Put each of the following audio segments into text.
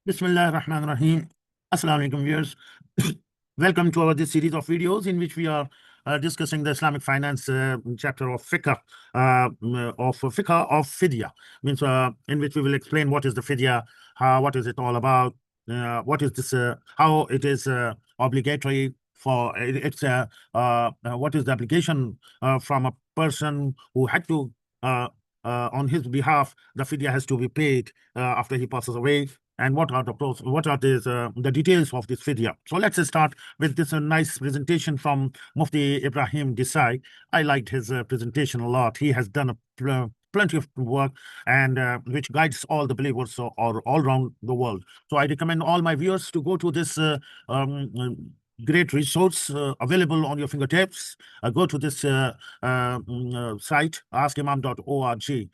Bismillah ar-Rahman ar-Rahim. Assalamu alaikum viewers. Welcome to our this series of videos in which we are discussing the Islamic finance chapter of Fiqh of Fidya. Means in which we will explain what is the Fidya, what is it all about, what is this, how it is obligatory for what is the obligation from a person who had to on his behalf the Fidya has to be paid after he passes away, and what are the details of this Fidya. So let's start with this nice presentation from Mufti Ibrahim Desai. I liked his presentation a lot. He has done plenty of work and which guides all the believers all around the world. So I recommend all my viewers to go to this great resource available on your fingertips. Go to this site, askimam.org.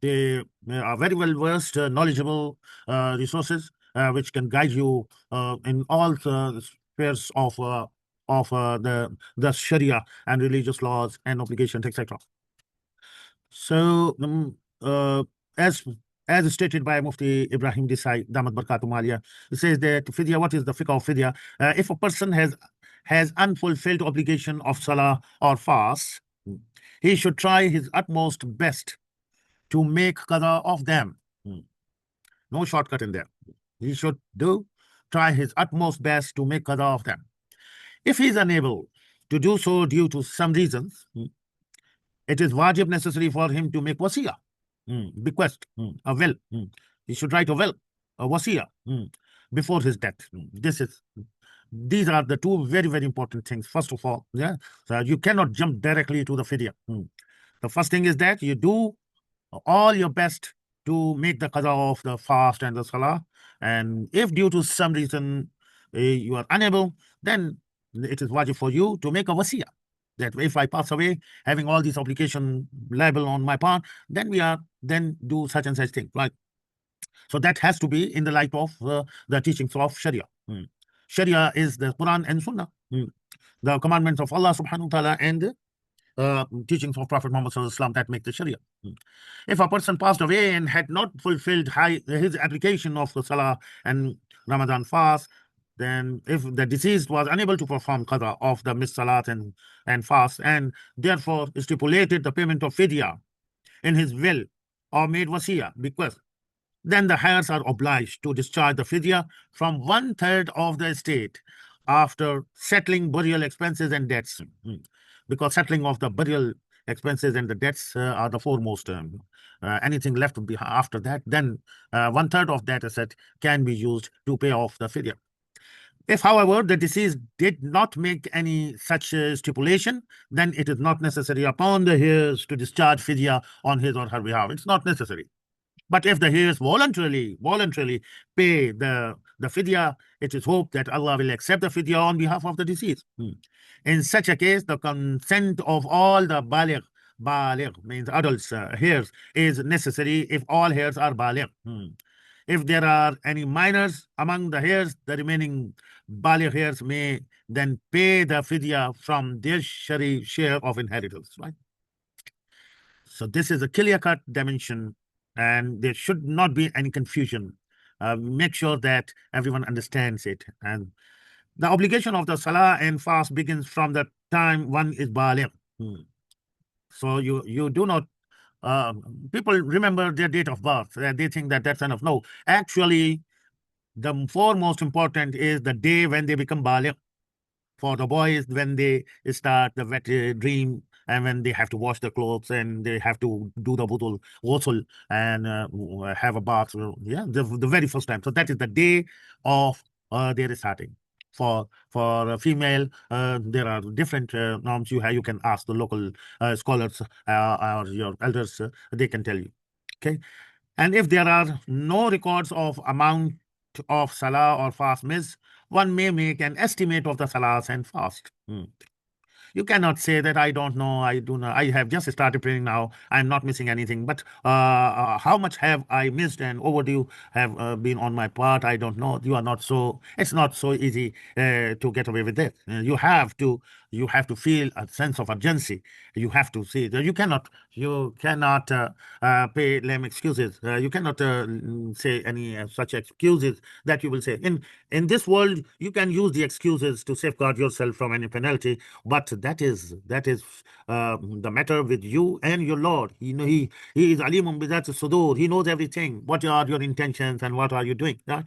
They are very well versed, knowledgeable resources which can guide you in all spheres of the Sharia and religious laws and obligations, etc. So, as stated by Mufti Ibrahim Desai, Damat Barkatum Aliyah, it says that Fidya, what is the fiqh of Fidya? If a person has unfulfilled obligation of Salah or fast, he should try his utmost best to make qada of them. No shortcut in there. He should try his utmost best to make qada of them. If he is unable to do so due to some reasons, it is wajib necessary for him to make wasiyah, bequest, a will. He should write a will, a wasiyah, before his death. These are the two very, very important things. First of all, so you cannot jump directly to the fidya. The first thing is that you do all your best to make the qada of the fast and the salah. And if due to some reason you are unable, then it is wajib for you to make a wasiyah. That if I pass away having all these obligation liable on my part, then then do such and such thing, right? So that has to be in the light of the teachings of Sharia. Sharia is the Quran and Sunnah, the commandments of Allah subhanahu wa ta'ala and teachings of Prophet Muhammad sallallahu alaihi wasallam that make the Sharia. If a person passed away and had not fulfilled his application of the Salah and Ramadan fast, then if the deceased was unable to perform qada of the missed salat and fast, and therefore stipulated the payment of fidya in his will or made wasiyah, because then the heirs are obliged to discharge the fidya from 1/3 of the estate after settling burial expenses and debts, because settling of the burial expenses and the debts are the foremost. Anything left after that, then 1/3 of that asset can be used to pay off the fidya. If, however, the deceased did not make any such stipulation, then it is not necessary upon the heirs to discharge fidya on his or her behalf. It's not necessary. But if the heirs voluntarily pay the fidya, it is hoped that Allah will accept the fidya on behalf of the deceased. In such a case, the consent of all the baligh means adults, heirs, is necessary if all heirs are baligh. If there are any minors among the heirs, the remaining baligh heirs may then pay the fidya from their share of inheritance, right? So this is a clear-cut dimension, and there should not be any confusion. Make sure that everyone understands it. And the obligation of the salah and fast begins from the time one is baligh. So you do not people remember their date of birth. They think that that's enough. No, actually, the foremost important is the day when they become baligh. For the boys, when they start the wet dream, and when they have to wash their clothes and they have to do the ghusl and have a bath. The very first time. So that is the day of their starting. For a female, there are different norms. You can ask the local scholars or your elders. They can tell you. Okay, and if there are no records of amount of salah or fast miss, one may make an estimate of the salahs and fast. You cannot say that I don't know, I do not, I have just started praying now, I'm not missing anything. But how much have I missed and overdue have been on my part? I don't know. You are not so. It's not so easy to get away with this. You have to feel a sense of urgency. You have to see that you cannot You cannot pay lame excuses. You cannot say any such excuses that you will say. In this world, you can use the excuses to safeguard yourself from any penalty, but that is the matter with you and your Lord. He is alimun bidat sudur. He knows everything. What are your intentions and what are you doing? Right?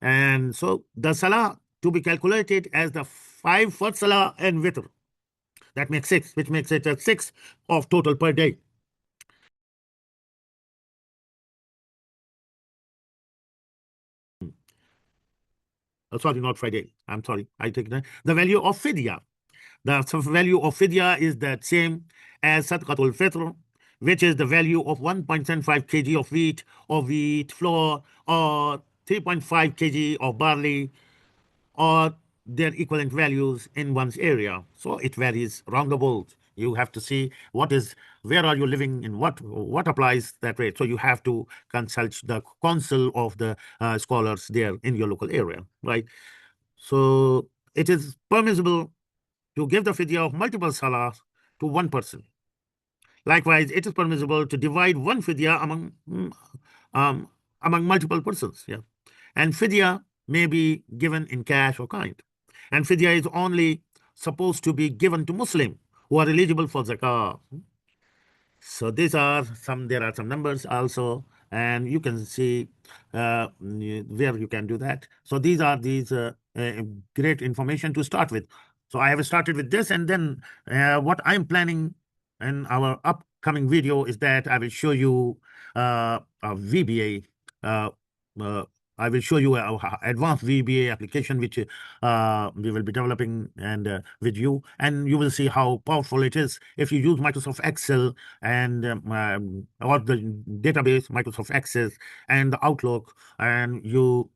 And so the salah to be calculated as the 5 first salah and witr. That makes 6, which makes it a 6 of total per day. Sorry, not Friday. I'm sorry. I take that. The value of Fidya. The value of Fidya is the same as Sadqatul Fitr, which is the value of 1.75 kg of wheat flour, or 3.5 kg of barley, or their equivalent values in one's area. So it varies roundabout. You have to see where are you living and what applies that rate. So you have to consult the council of the scholars there in your local area, right? So it is permissible to give the fidya of multiple salahs to one person. Likewise, it is permissible to divide one fidya among multiple persons. Yeah. And fidya may be given in cash or kind. And fidya is only supposed to be given to Muslim who are eligible for zakah. So there are some numbers also, and you can see where you can do that. So these are great information to start with. So I have started with this, and then what I'm planning in our upcoming video is that I will show you a VBA. Uh, I will show you a advanced VBA application which we will be developing and with you, and you will see how powerful it is if you use Microsoft Excel and or the database Microsoft Access and the Outlook, and you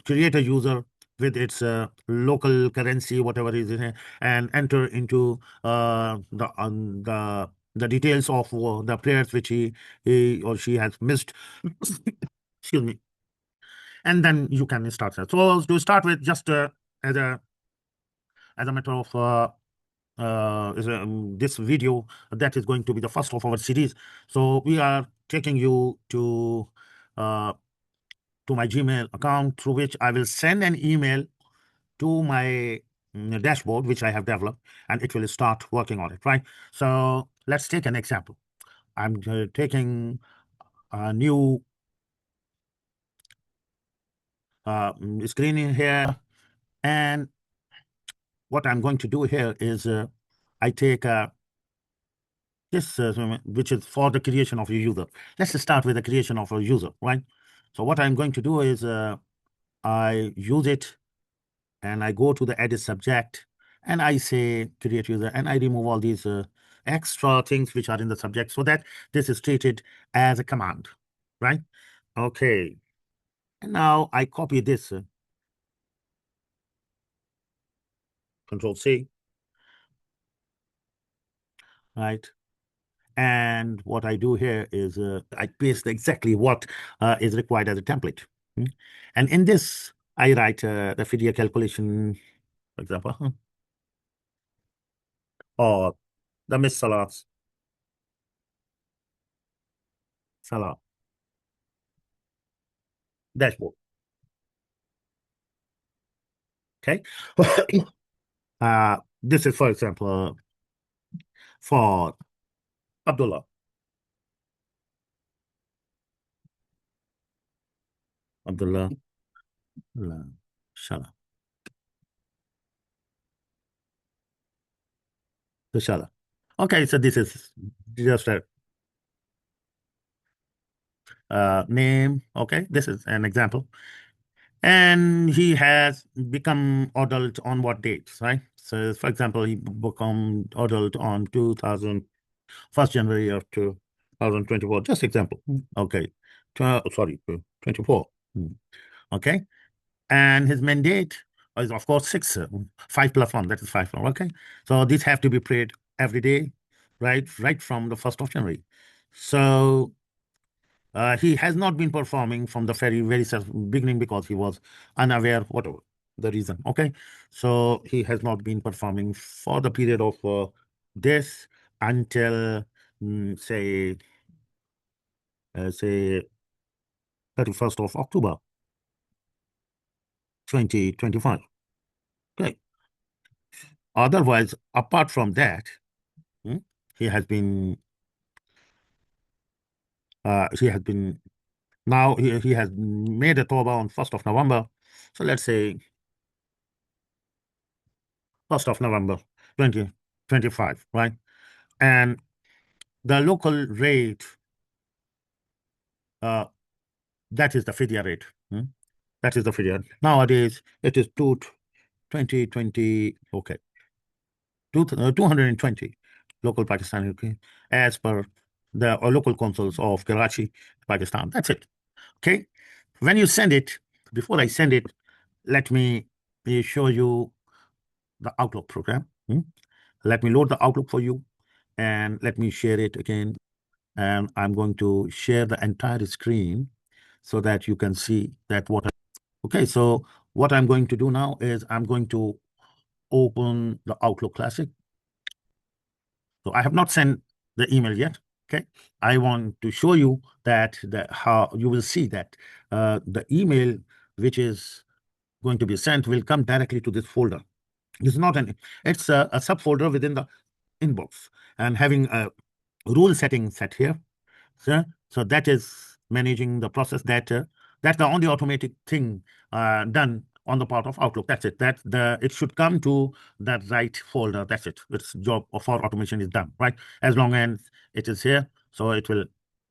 create a user with its local currency, whatever is in it, and enter into the details of the prayers which he or she has missed. Excuse me. And then you can start that. So to start with, just as a matter of this video that is going to be the first of our series. So we are taking you to my Gmail account, through which I will send an email to my dashboard, which I have developed, and it will start working on it, right? So let's take an example. I'm taking a new screen in here, and what I'm going to do here is I take this, which is for the creation of a user. Let's start with the creation of a user, right? So what I'm going to do is I use it, and I go to the edit subject, and I say create user, and I remove all these extra things which are in the subject, so that this is treated as a command, right? Okay. And now I copy this, Control C, right? And what I do here is I paste exactly what is required as a template. And in this, I write the Fidya calculation, for example, or the Miss Salat dashboard. Okay. This is, for example, for Abdullah. Abdullah Shala. The Shala. Okay, so this is just a name. Okay, this is an example. And he has become adult on what dates, right? So, for example, he become adult on 1st January of 2024. Just example. Okay. Sorry, 24. Okay. And his mandate is, of course, 6, 5 plus 1. That is 5. Okay. So these have to be prayed every day, right from the 1st of January. So he has not been performing from the very beginning because he was unaware, whatever the reason. Okay. So he has not been performing for the period of this until say, say 31st of October, 2025. Okay. Otherwise, apart from that, hmm, he has been, he has been, now he has made a tawbah on 1st of November. So let's say 1st of November, 2025, right? And the local rate, uh, that is the Fidya rate. That is the Fidya. Nowadays, it is 2020, okay, 220 local Pakistani, okay, as per the local consuls of Karachi, Pakistan. That's it. Okay. When you send it, before I send it, let me show you the Outlook program. Let me load the Outlook for you and let me share it again. And I'm going to share the entire screen so that you can see that what. Okay, so what I'm going to do now is I'm going to open the Outlook Classic. So I have not sent the email yet. Okay, I want to show you that how you will see that the email which is going to be sent will come directly to this folder. It's not it's a subfolder within the inbox and having a rule setting set here. So that is managing the process that's the only automatic thing done on the part of Outlook. That's it. It should come to that right folder. That's it. Its job for automation is done, right? As long as it is here, so it will.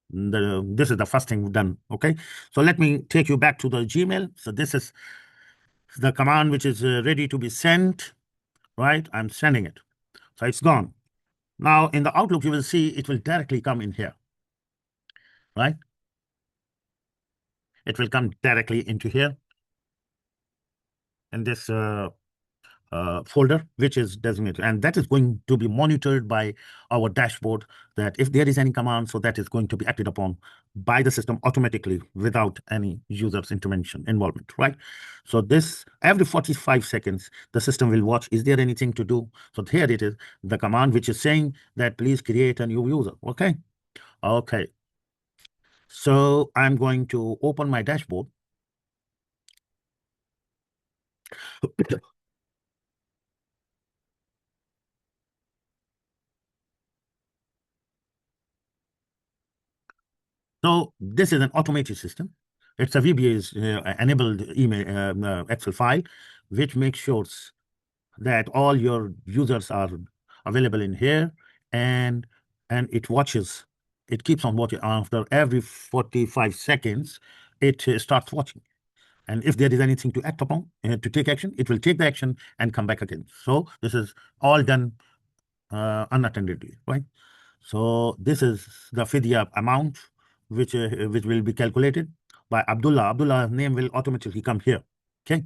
This is the first thing done. Okay, so let me take you back to the Gmail. So this is the command which is ready to be sent, right? I'm sending it. So it's gone. Now in the Outlook, you will see it will directly come in here, right? It will come directly into here in this folder, which is designated. And that is going to be monitored by our dashboard, that if there is any command, so that is going to be acted upon by the system automatically without any user's intervention involvement, right? So this, every 45 seconds, the system will watch, is there anything to do? So here it is, the command which is saying that please create a new user, okay? Okay. So I'm going to open my dashboard. So this is an automated system. It's a VBA's enabled email Excel file, which makes sure that all your users are available in here, and it watches. It keeps on watching after every 45 seconds. It starts watching, and if there is anything to act upon, to take action, it will take the action and come back again. So this is all done unattendedly, right? So this is the Fidya amount which will be calculated by Abdullah. Abdullah's name will automatically come here. Okay.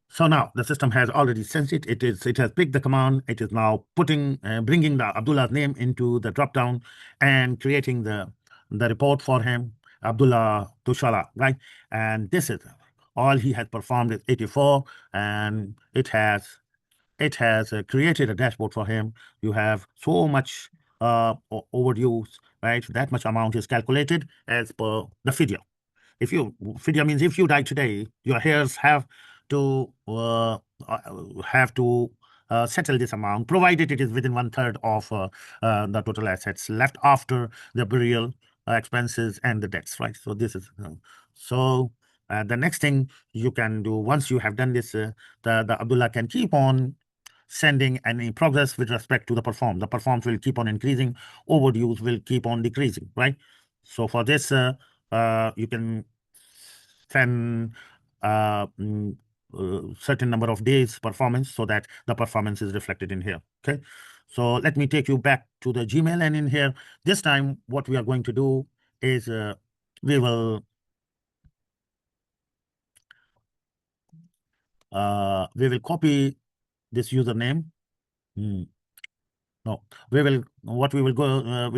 So now the system has already sensed it. It has picked the command. It is now bringing the Abdullah's name into the drop down and creating the report for him, Abdullah Tushala, right? And this is all he has performed is 84, and it has created a dashboard for him. You have so much overuse, right? That much amount is calculated as per the Fidya. Fidya means if you die today, your heirs have to settle this amount, provided it is within 1/3 of the total assets left after the burial expenses and the debts, right? So this is so. The next thing you can do once you have done this, the Abdullah can keep on sending any progress with respect to the perform. The performs will keep on increasing, overdues will keep on decreasing, right? So for this, you can send certain number of days performance so that the performance is reflected in here. Okay, so let me take you back to the Gmail, and in here this time what we are going to do is we will copy this username. No, what we will go,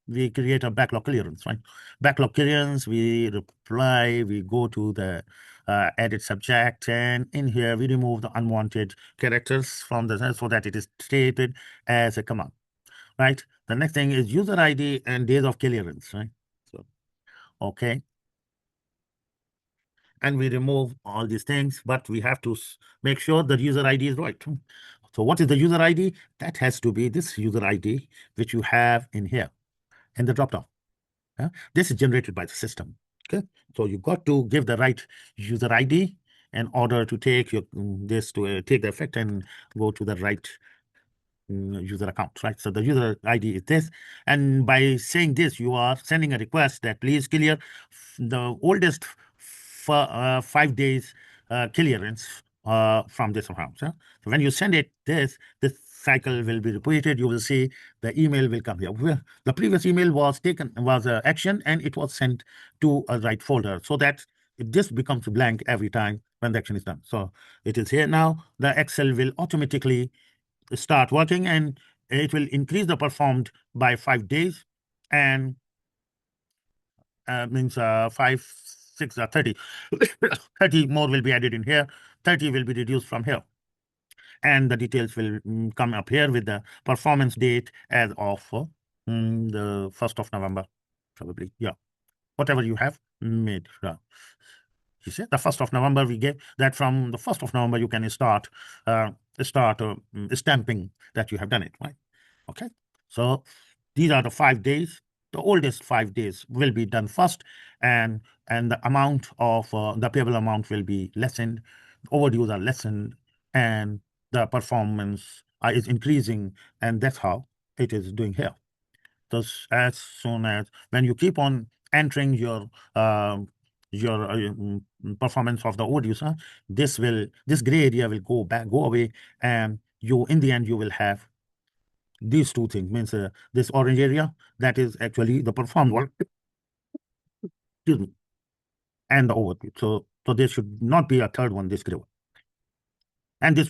we create a backlog clearance, right? Backlog clearance, we reply, we go to the edit subject, and in here we remove the unwanted characters from the so that it is stated as a command. right? The next thing is user ID and days of clearance, right? So, okay. And we remove all these things, but we have to make sure the user ID is right. So what is the user ID? That has to be this user ID, which you have in here, in the dropdown. Yeah? This is generated by the system. Okay, so you've got to give the right user ID in order to take your this to take the effect and go to the right user account, right? So the user ID is this, and by saying this, you are sending a request that please clear the oldest 5 days clearance from this account. So when you send it this cycle will be repeated. You will see the email will come here. Well, the previous email was taken, was action, and it was sent to a right folder, so that this becomes blank every time when the action is done. So it is here now. The Excel will automatically start working, and it will increase the performed by 5 days, and means 5, 6, 30. 30 more will be added in here. 30 will be reduced from here. And the details will come up here with the performance date as of the 1st of November, probably. Yeah. Whatever you have made. You see, the 1st of November, we gave that from the 1st of November, you can start stamping that you have done it, right? Okay. So these are the 5 days. The oldest 5 days will be done first, and the amount of the payable amount will be lessened, overdues are lessened, and the performance is increasing, and that's how it is doing here. So as soon as when you keep on entering your performance of the audios, this gray area will go away, and you in the end you will have these two things. Means this orange area, that is actually the performed one, excuse me, and the overview. So there should not be a third one, this gray one. And this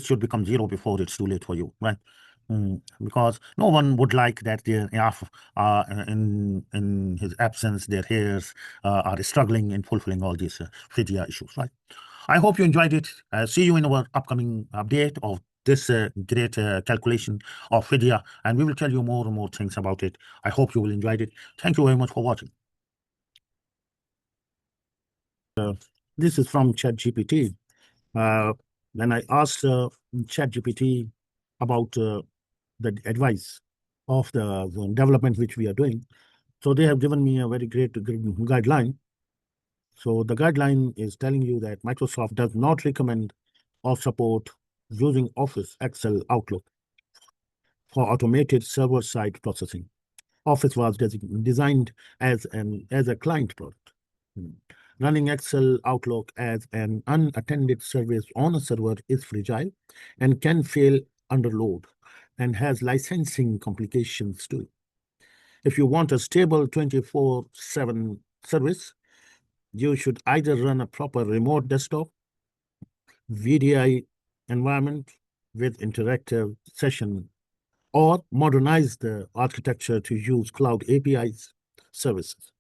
should become 0 before it's too late for you, right? Because no one would like that in his absence, their hairs are struggling in fulfilling all these Fidya issues, right? I hope you enjoyed it. See you in our upcoming update of this great calculation of Fidya, and we will tell you more and more things about it. I hope you will enjoy it. Thank you very much for watching. This is from ChatGPT. When I asked ChatGPT about the advice of the development which we are doing, so they have given me a very great guideline. So the guideline is telling you that Microsoft does not recommend or support using Office, Excel, Outlook for automated server-side processing. Office was designed as a client product. Running Excel Outlook as an unattended service on a server is fragile and can fail under load, and has licensing complications too. If you want a stable 24/7 service, you should either run a proper remote desktop, VDI environment with interactive session, or modernize the architecture to use cloud APIs services.